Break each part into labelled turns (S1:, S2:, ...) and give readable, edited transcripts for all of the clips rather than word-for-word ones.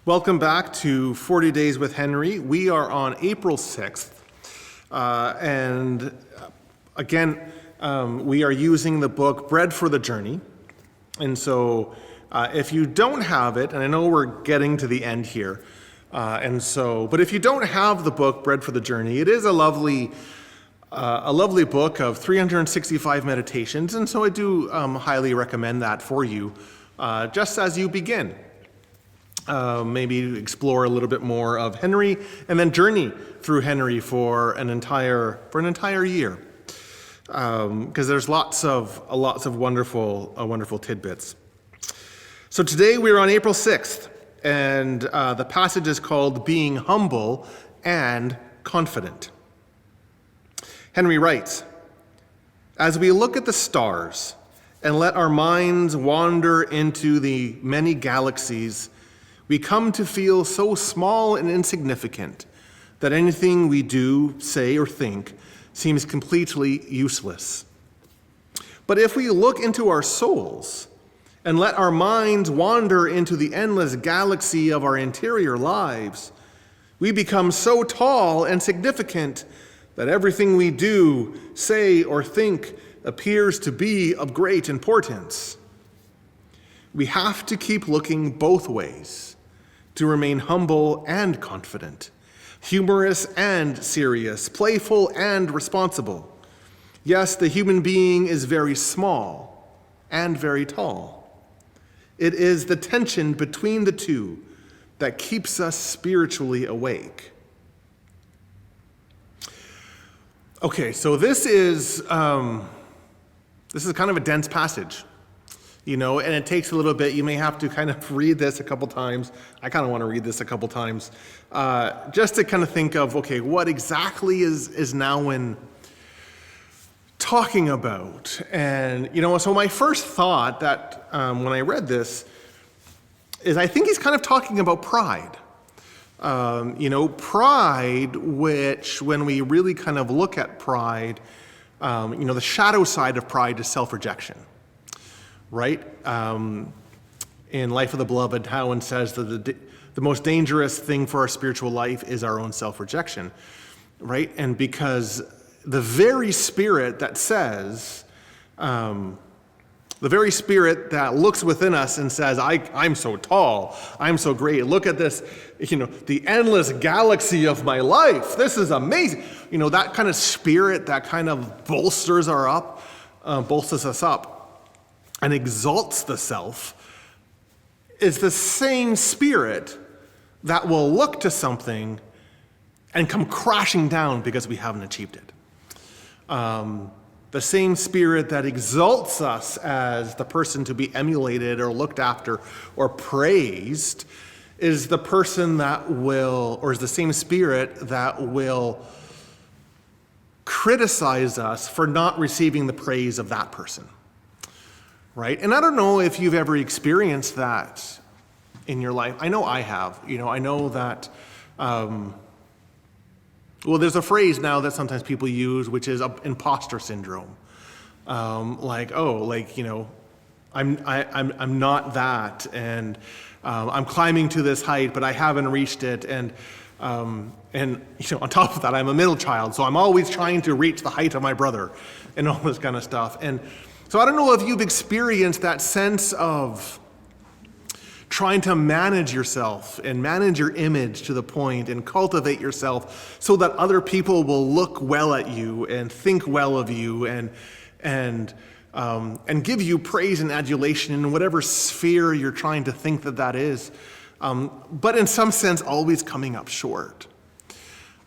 S1: Welcome back to 40 Days with Henry. We are on April 6th, and again, we are using the book Bread for the Journey. And so if you don't have it, and I know we're getting to the end here, but if you don't have the book Bread for the Journey, it is a lovely book of 365 meditations, and so I do highly recommend that for you, just as you begin. Maybe explore a little bit more of Henry, and then journey through Henry for an entire year, because there's lots of wonderful tidbits. So today we're on April 6th, and the passage is called "Being Humble and Confident." Henry writes, "As we look at the stars and let our minds wander into the many galaxies, we come to feel so small and insignificant that anything we do, say, or think seems completely useless. But if we look into our souls and let our minds wander into the endless galaxy of our interior lives, we become so tall and significant that everything we do, say, or think appears to be of great importance. We have to keep looking both ways to remain humble and confident, humorous and serious, playful and responsible. Yes, the human being is very small and very tall. It is the tension between the two that keeps us spiritually awake." Okay, so this is kind of a dense passage. And it takes a little bit. You may have to kind of read this a couple times. I kind of want to read this a couple times, just to kind of think of, okay, what exactly is Nouwen talking about? And, so my first thought that when I read this is I think he's kind of talking about pride. Pride, which when we really kind of look at pride, the shadow side of pride is self-rejection. Right? In Life of the Beloved, Nouwen says that the most dangerous thing for our spiritual life is our own self-rejection, right? And because the very spirit that says, the very spirit that looks within us and says, I'm so tall, I'm so great, look at this, the endless galaxy of my life, this is amazing. That kind of spirit that kind of bolsters us up, and exalts the self, is the same spirit that will look to something and come crashing down because we haven't achieved it. The same spirit that exalts us as the person to be emulated or looked after or praised is the person that will, or is the same spirit that will criticize us for not receiving the praise of that person. Right? And I don't know if you've ever experienced that in your life. I know I have. I know that, there's a phrase now that sometimes people use, which is imposter syndrome. I'm not that, and I'm climbing to this height, but I haven't reached it, and on top of that, I'm a middle child, so I'm always trying to reach the height of my brother, and all this kind of stuff. And so I don't know if you've experienced that sense of trying to manage yourself and manage your image to the point and cultivate yourself so that other people will look well at you and think well of you and give you praise and adulation in whatever sphere you're trying to think that is, but in some sense always coming up short.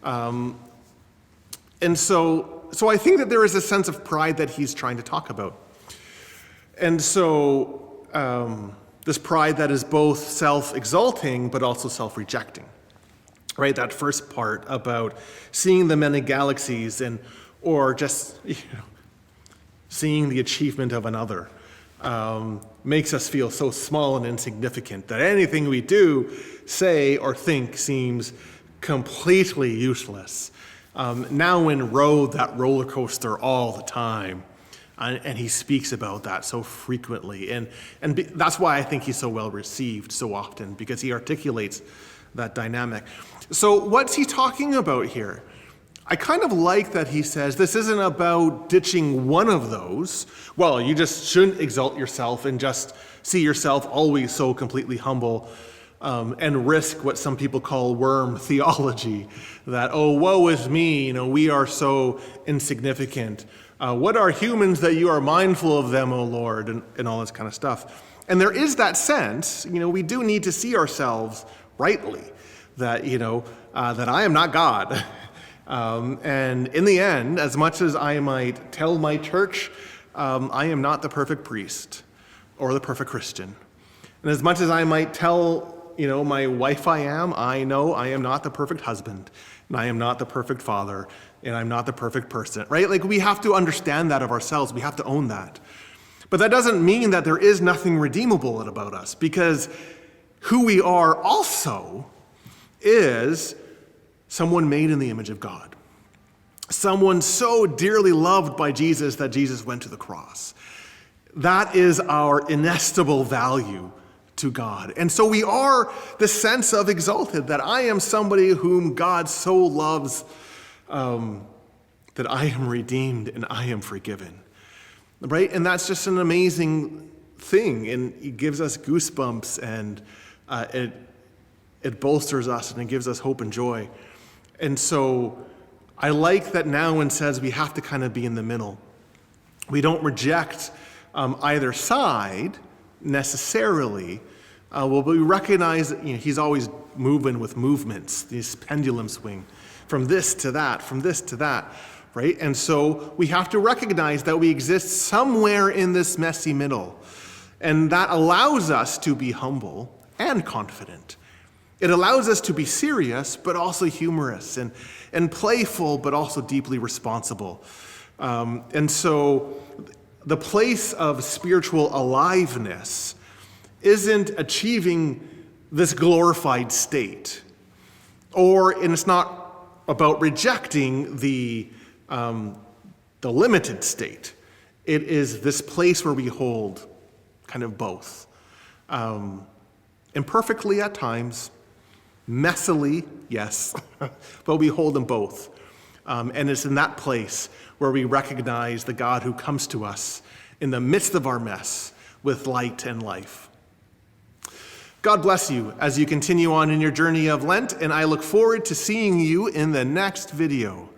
S1: And so I think that there is a sense of pride that he's trying to talk about. And so this pride that is both self-exalting but also self-rejecting, right? That first part about seeing the many galaxies or just seeing the achievement of another makes us feel so small and insignificant that anything we do, say, or think seems completely useless. Nouwen rode that roller coaster all the time. And he speaks about that so frequently. That's why I think he's so well received so often, because he articulates that dynamic. So what's he talking about here? I kind of like that he says this isn't about ditching one of those. Well, you just shouldn't exalt yourself and just see yourself always so completely humble and risk what some people call worm theology, that, oh, woe is me, we are so insignificant. What are humans that you are mindful of them, O Lord, and all this kind of stuff. And there is that sense, we do need to see ourselves rightly, that, that I am not God. And in the end, as much as I might tell my church, I am not the perfect priest or the perfect Christian. And as much as I might tell, my wife I know I am not the perfect husband, and I am not the perfect father, and I'm not the perfect person, right? Like, we have to understand that of ourselves. We have to own that. But that doesn't mean that there is nothing redeemable about us, because who we are also is someone made in the image of God. Someone so dearly loved by Jesus that Jesus went to the cross. That is our inestimable value to God. And so we are the sense of exalted, that I am somebody whom God so loves, that I am redeemed and I am forgiven. Right? And that's just an amazing thing. And it gives us goosebumps, and it bolsters us, and it gives us hope and joy. And so I like that Nouwen says we have to kind of be in the middle. We don't reject either side necessarily. But we recognize that he's always moving with movements, these pendulum swing from this to that, right? And so we have to recognize that we exist somewhere in this messy middle. And that allows us to be humble and confident. It allows us to be serious, but also humorous, and playful, but also deeply responsible. And so the place of spiritual aliveness isn't achieving this glorified state, and it's not about rejecting the limited state. It is this place where we hold kind of both, imperfectly at times, messily, yes, but we hold them both. And it's in that place where we recognize the God who comes to us in the midst of our mess with light and life. God bless you as you continue on in your journey of Lent, and I look forward to seeing you in the next video.